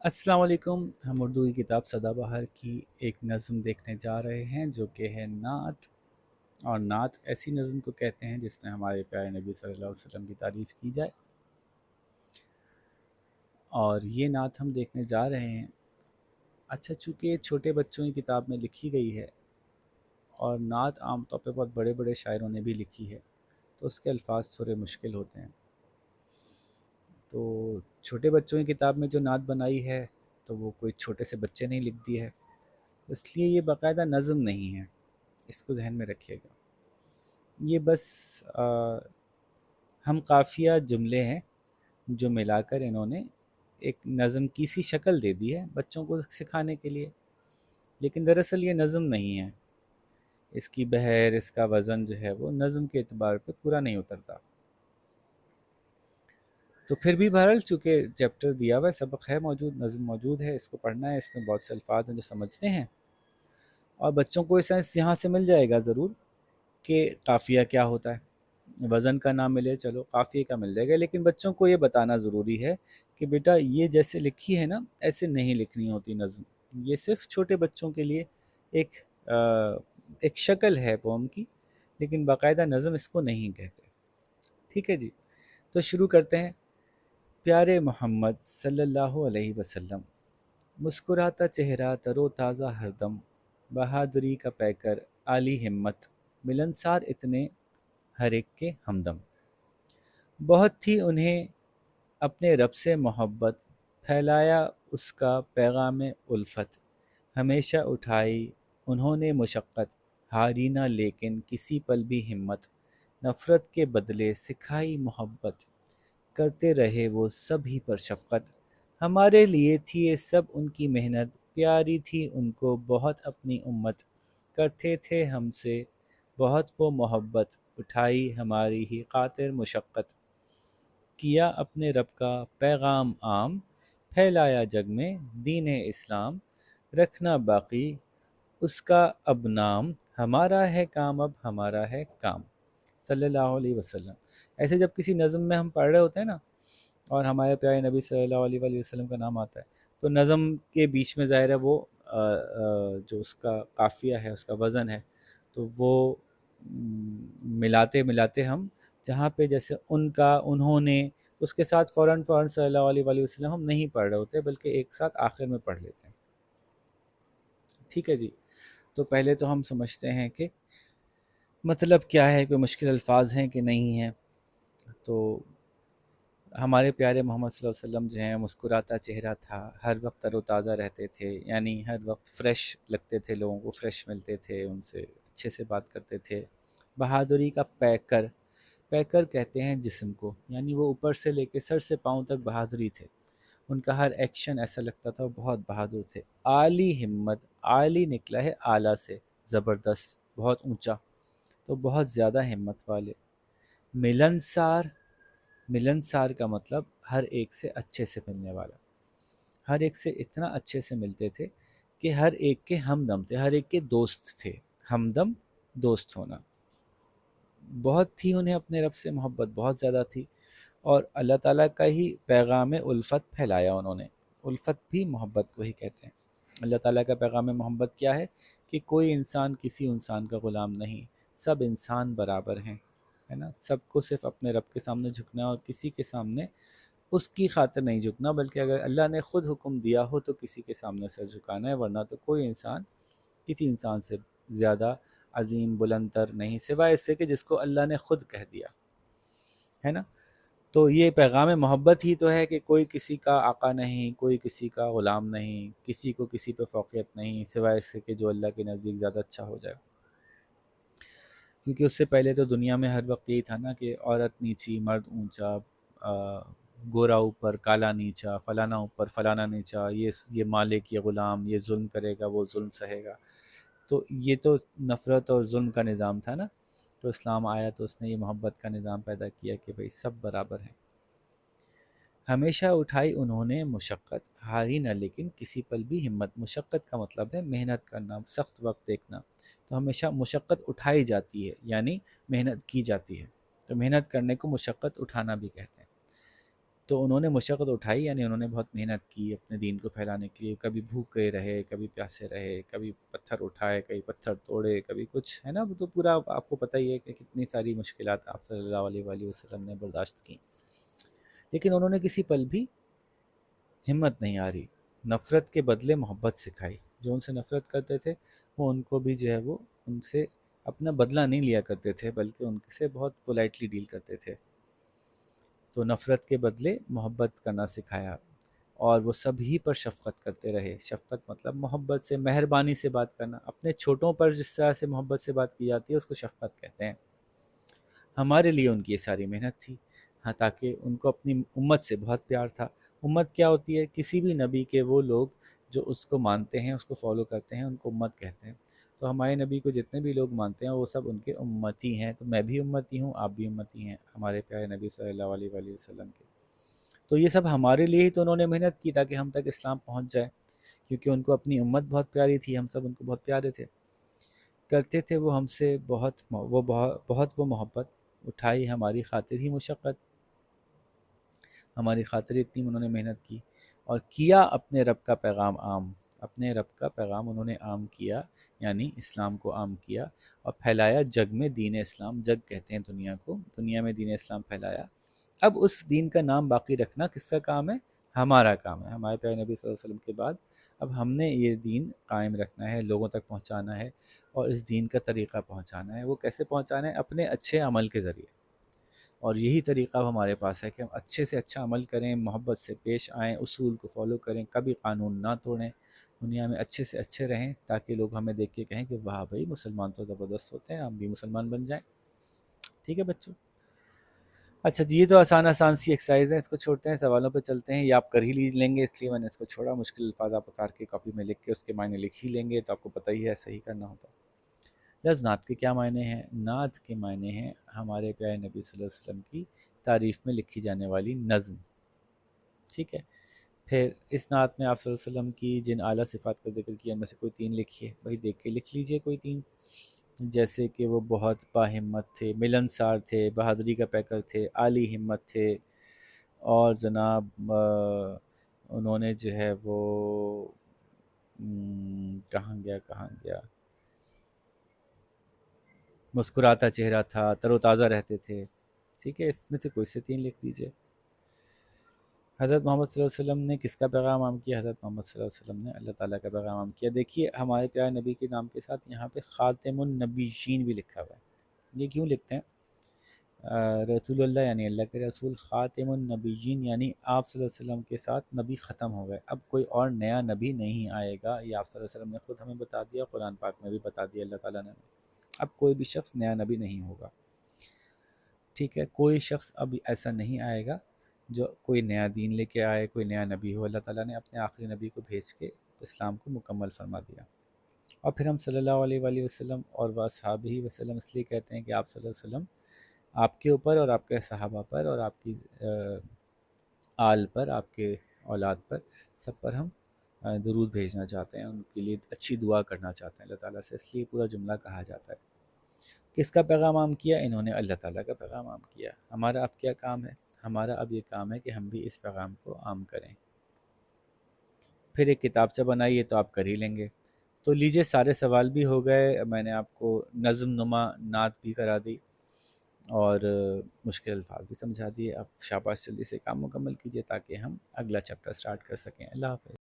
अस्सलाम वालेकुम। हम उर्दू की किताब सदाबहार की एक नज़म देखने जा रहे हैं जो कि है नात। और नात ऐसी नज़म को कहते हैं जिसमें हमारे प्यारे नबी सल्लल्लाहु अलैहि वसल्लम की तारीफ़ की जाए। और ये नात हम देखने जा रहे हैं। अच्छा, चूँकि ये छोटे बच्चों की किताब में लिखी गई है और नात आम तौर पे बहुत बड़े बड़े शायरों ने भी लिखी है, तो उसके अल्फाज थोड़े मुश्किल होते हैं। तो छोटे बच्चों की किताब में जो नात बनाई है तो वो कोई छोटे से बच्चे ने लिख दी है, इसलिए ये बाकायदा नज़म नहीं है। इसको ज़हन में रखिएगा। ये बस हम काफ़िया जुमले हैं जो मिलाकर इन्होंने एक नज़म की सी शक्ल दे दी है बच्चों को सिखाने के लिए। लेकिन दरअसल ये नज़म नहीं है। इसकी बहर, इसका वज़न जो है वो नज़म के एतबार पे पूरा नहीं उतरता। तो फिर भी बहरहाल चूँकि चैप्टर दिया हुआ है, सबक है मौजूद, नज़म मौजूद है, इसको पढ़ना है। इसमें बहुत से अल्फाज हैं जो समझने हैं और बच्चों को ये सेंस यहाँ से मिल जाएगा ज़रूर कि काफ़िया क्या होता है। वज़न का ना मिले, चलो काफ़िये का मिल जाएगा, लेकिन बच्चों को ये बताना ज़रूरी है कि बेटा ये जैसे लिखी है ना, ऐसे नहीं लिखनी होती नज़म। ये सिर्फ़ छोटे बच्चों के लिए एक एक शक्ल है पोम की, लेकिन बाकायदा नज़म इसको नहीं कहते। ठीक है जी, तो शुरू करते हैं। प्यारे मोहम्मद सल्लल्लाहु अलैहि वसल्लम, मुस्कुराता चेहरा तरो ताज़ा हरदम, बहादुरी का पैकर आली हिम्मत, मिलनसार इतने हर एक के हमदम। बहुत थी उन्हें अपने रब से मोहब्बत, फैलाया उसका पैगाम उल्फत, हमेशा उठाई उन्होंने मुशक्क़त, हारी ना लेकिन किसी पल भी हिम्मत, नफ़रत के बदले सिखाई मोहब्बत, करते रहे वो सभी पर शफ़क़त। हमारे लिए थी ये सब उनकी मेहनत, प्यारी थी उनको बहुत अपनी उम्मत, करते थे हमसे बहुत वो मोहब्बत, उठाई हमारी ही खातिर मुशक्क़त, किया अपने रब का पैगाम आम, फैलाया जग में दीन इस्लाम, रखना बाकी उसका अब नाम, हमारा है काम अब हमारा है काम। सल्लल्लाहु अलैहि वसल्लम। ऐसे जब किसी नज़म में हम पढ़ रहे होते हैं ना और हमारे प्यारे नबी सल्लल्लाहु अलैहि वसल्लम का नाम आता है, तो नज़म के बीच में ज़ाहिर है वो जो उसका काफ़िया है, उसका वज़न है, तो वो मिलाते मिलाते हम जहाँ पे जैसे उनका, उन्होंने, उसके साथ फ़ौरन फ़ौरन सल्लल्लाहु अलैहि वसल्लम हम नहीं पढ़ रहे होते, बल्कि एक साथ आखिर में पढ़ लेते हैं। ठीक है जी, तो पहले तो हम समझते हैं कि मतलब क्या है, कोई मुश्किल अल्फाज हैं कि नहीं हैं। तो हमारे प्यारे मोहम्मद सल्लल्लाहु अलैहि वसल्लम जो हैं, मुस्कुराता चेहरा था, हर वक्त तरोताज़ा रहते थे, यानी हर वक्त फ़्रेश लगते थे, लोगों को फ़्रेश मिलते थे, उनसे अच्छे से बात करते थे। बहादुरी का पैकर, पैकर कहते हैं जिस्म को, यानी वो ऊपर से लेके सर से पाँव तक बहादुरी थे। उनका हर एक्शन ऐसा लगता था वो बहुत बहादुर थे। आली हिम्मत, आली निकला है आला से, ज़बरदस्त, बहुत ऊंचा, तो बहुत ज़्यादा हिम्मत वाले। मिलनसार, मिलनसार का मतलब हर एक से अच्छे से मिलने वाला, हर एक से इतना अच्छे से मिलते थे कि हर एक के हमदम थे, हर एक के दोस्त थे। हमदम, दोस्त होना। बहुत थी उन्हें अपने रब से मोहब्बत, बहुत ज़्यादा थी। और अल्लाह ताला का ही पैगाम उल्फ़त फैलाया उन्होंने। उल्फ़त भी मोहब्बत को ही कहते हैं। अल्लाह ताला का पैगाम मोहब्बत क्या है कि कोई इंसान किसी इंसान का ग़ुलाम नहीं, सब इंसान बराबर हैं, है ना। सबको सिर्फ़ अपने रब के सामने झुकना है और किसी के सामने उसकी खातिर नहीं झुकना, बल्कि अगर अल्लाह ने ख़ुद हुक्म दिया हो तो किसी के सामने सर झुकाना है, वरना तो कोई इंसान किसी इंसान से ज़्यादा अज़ीम बुलंदतर नहीं, सिवाय इससे कि जिसको अल्लाह ने ख़ुद कह दिया, है ना। तो ये पैगाम मोहब्बत ही तो है कि कोई किसी का आका नहीं, कोई किसी का ग़ुलाम नहीं, किसी को किसी पे फ़ौक़ियत नहीं, सिवाय इससे कि जो अल्लाह के नज़दीक ज़्यादा अच्छा हो जाए। क्योंकि उससे पहले तो दुनिया में हर वक्त यही था ना कि औरत नीची, मर्द ऊंचा, गोरा ऊपर, काला नीचा, फलाना ऊपर, फलाना नीचा, ये मालिक, ये ग़ुलाम, ये जुल्म करेगा, वो जुल्म सहेगा। तो ये तो नफ़रत और जुल्म का निज़ाम था ना। तो इस्लाम आया तो उसने ये मोहब्बत का निज़ाम पैदा किया कि भाई सब बराबर हैं। हमेशा उठाई उन्होंने मुशक्क़त, हारी न लेकिन किसी पल भी हिम्मत। मुशक्क़त का मतलब है मेहनत करना, सख्त वक्त देखना। तो हमेशा मुशक्क़त उठाई जाती है, यानी मेहनत की जाती है। तो मेहनत करने को मुशक्क़त उठाना भी कहते हैं। تو انہوں نے مشقت اٹھائی، یعنی انہوں نے بہت محنت کی اپنے دین کو پھیلانے کے لیے، کبھی بھوکے رہے، کبھی پیاسے رہے، کبھی پتھر اٹھائے، کبھی پتھر توڑے، کبھی کچھ، ہے نا، وہ تو پورا آپ کو پتہ ہی ہے کہ کتنی ساری مشکلات آپ صلی اللہ علیہ وآلہ وسلم نے برداشت کی، لیکن انہوں نے کسی پل بھی ہمت نہیں آ رہی، نفرت کے بدلے محبت سکھائی، جو ان سے نفرت کرتے تھے وہ ان کو بھی جو ہے وہ ان سے اپنا بدلہ نہیں لیا کرتے تھے، بلکہ ان سے بہت پولائٹلی ڈیل کرتے تھے، تو نفرت کے بدلے محبت کرنا سکھایا، اور وہ سبھی پر شفقت کرتے رہے، شفقت مطلب محبت سے، مہربانی سے بات کرنا، اپنے چھوٹوں پر جس طرح سے محبت سے بات کی جاتی ہے اس کو شفقت کہتے ہیں۔ ہمارے لیے ان کی یہ ساری محنت تھی، ہاں، تاکہ ان کو اپنی امت سے بہت پیار تھا۔ امت کیا ہوتی ہے؟ کسی بھی نبی کے وہ لوگ جو اس کو مانتے ہیں، اس کو فالو کرتے ہیں، ان کو امت کہتے ہیں۔ تو ہمارے نبی کو جتنے بھی لوگ مانتے ہیں وہ سب ان کے امتی ہیں، تو میں بھی امتی ہوں، آپ بھی امتی ہیں ہمارے پیارے نبی صلی اللہ علیہ وآلہ وسلم کے۔ تو یہ سب ہمارے لیے ہی تو انہوں نے محنت کی تاکہ ہم تک اسلام پہنچ جائے، کیونکہ ان کو اپنی امت بہت پیاری تھی، ہم سب ان کو بہت پیارے تھے، کرتے تھے وہ ہم سے بہت وہ محبت، اٹھائی ہماری خاطر ہی مشقت، ہماری خاطر اتنی انہوں نے محنت کی، اور کیا اپنے رب کا پیغام عام، اپنے رب کا پیغام انہوں نے عام کیا، یعنی اسلام کو عام کیا اور پھیلایا جگ میں دین اسلام، جگ کہتے ہیں دنیا کو، دنیا میں دین اسلام پھیلایا۔ اب اس دین کا نام باقی رکھنا کس کا کام ہے؟ ہمارا کام ہے، ہمارے پیارے نبی صلی اللہ علیہ وسلم کے بعد اب ہم نے یہ دین قائم رکھنا ہے، لوگوں تک پہنچانا ہے، اور اس دین کا طریقہ پہنچانا ہے۔ وہ کیسے پہنچانا ہے؟ اپنے اچھے عمل کے ذریعے، اور یہی طریقہ اب ہمارے پاس ہے کہ ہم اچھے سے اچھا عمل کریں، محبت سے پیش آئیں، اصول کو فالو کریں، کبھی قانون نہ توڑیں، دنیا میں اچھے سے اچھے رہیں، تاکہ لوگ ہمیں دیکھ کے کہیں کہ واہ بھائی مسلمان تو زبردست ہوتے ہیں، ہم بھی مسلمان بن جائیں۔ ٹھیک ہے بچوں؟ اچھا جی، یہ تو آسان آسان سی ایکسرسائز ہے، اس کو چھوڑتے ہیں، سوالوں پہ چلتے ہیں۔ یہ آپ کر ہی لیں گے، اس لیے میں نے اس کو چھوڑا، مشکل الفاظ آپ اتار کے کاپی میں لکھ کے اس کے معنی لکھ ہی لیں گے، تو آپ کو پتہ ہی ہے صحیح کرنا ہوتا ہے۔ لفظ نعت کے کیا معنی ہیں؟ نعت کے معنی ہیں ہمارے پیارے نبی صلی اللہ علیہ وسلم کی تعریف میں لکھی جانے والی نظم، ٹھیک ہے؟ پھر اس نعت میں آپ صلی اللہ علیہ وسلم کی جن اعلیٰ صفات کا ذکر کیا ان میں سے کوئی تین لکھیے، بھائی دیکھ کے لکھ لیجئے کوئی تین، جیسے کہ وہ بہت باہمت تھے، ملنسار تھے، بہادری کا پیکر تھے، عالی ہمت تھے، اور جناب انہوں نے جو ہے وہ کہاں گیا مسکراتا چہرہ تھا، تر و تازہ رہتے تھے، ٹھیک ہے؟ اس میں سے کوئی سے تین لکھ دیجئے۔ حضرت محمد صلی اللہ علیہ وسلم نے کس کا پیغام عام کیا؟ حضرت محمد صلی اللہ علیہ وسلم نے اللہ تعالیٰ کا پیغام عام کیا۔ دیکھیے ہمارے پیارے نبی کے نام کے ساتھ یہاں پہ خاتم النبیین بھی لکھا ہوا ہے، یہ کیوں لکھتے ہیں؟ رسول اللہ یعنی اللہ کے رسول، خاتم النبیین یعنی آپ صلی اللہ علیہ وسلم کے ساتھ نبی ختم ہو گئے، اب کوئی اور نیا نبی نہیں آئے گا، یہ آپ صلی اللہ علیہ وسلم نے خود ہمیں بتا دیا، قرآن پاک میں بھی بتا دیا اللہ تعالیٰ نے، اب کوئی بھی شخص نیا نبی نہیں ہوگا، ٹھیک ہے؟ کوئی شخص اب ایسا نہیں آئے گا جو کوئی نیا دین لے کے آئے، کوئی نیا نبی ہو، اللہ تعالیٰ نے اپنے آخری نبی کو بھیج کے اسلام کو مکمل فرما دیا۔ اور پھر ہم صلی اللہ علیہ وآلہ وسلم اور واصحابہ وسلم اس لیے کہتے ہیں کہ آپ صلی اللہ علیہ وسلم آپ کے اوپر اور آپ کے صحابہ پر اور آپ کی آل پر، آپ کے اولاد پر، سب پر ہم درود بھیجنا چاہتے ہیں، ان کے لیے اچھی دعا کرنا چاہتے ہیں اللہ تعالیٰ سے، اس لیے پورا جملہ کہا جاتا ہے۔ کس کا پیغام عام کیا؟ انہوں نے اللہ تعالیٰ کا پیغام عام کیا۔ ہمارا اب کیا کام ہے؟ ہمارا اب یہ کام ہے کہ ہم بھی اس پیغام کو عام کریں۔ پھر ایک کتابچہ بنائیے تو آپ کر ہی لیں گے۔ تو لیجئے سارے سوال بھی ہو گئے، میں نے آپ کو نظم نما نعت بھی کرا دی، اور مشکل الفاظ بھی سمجھا دیے۔ اب شاباش، جلدی سے کام مکمل کیجئے تاکہ ہم اگلا چیپٹر سٹارٹ کر سکیں۔ اللہ حافظ۔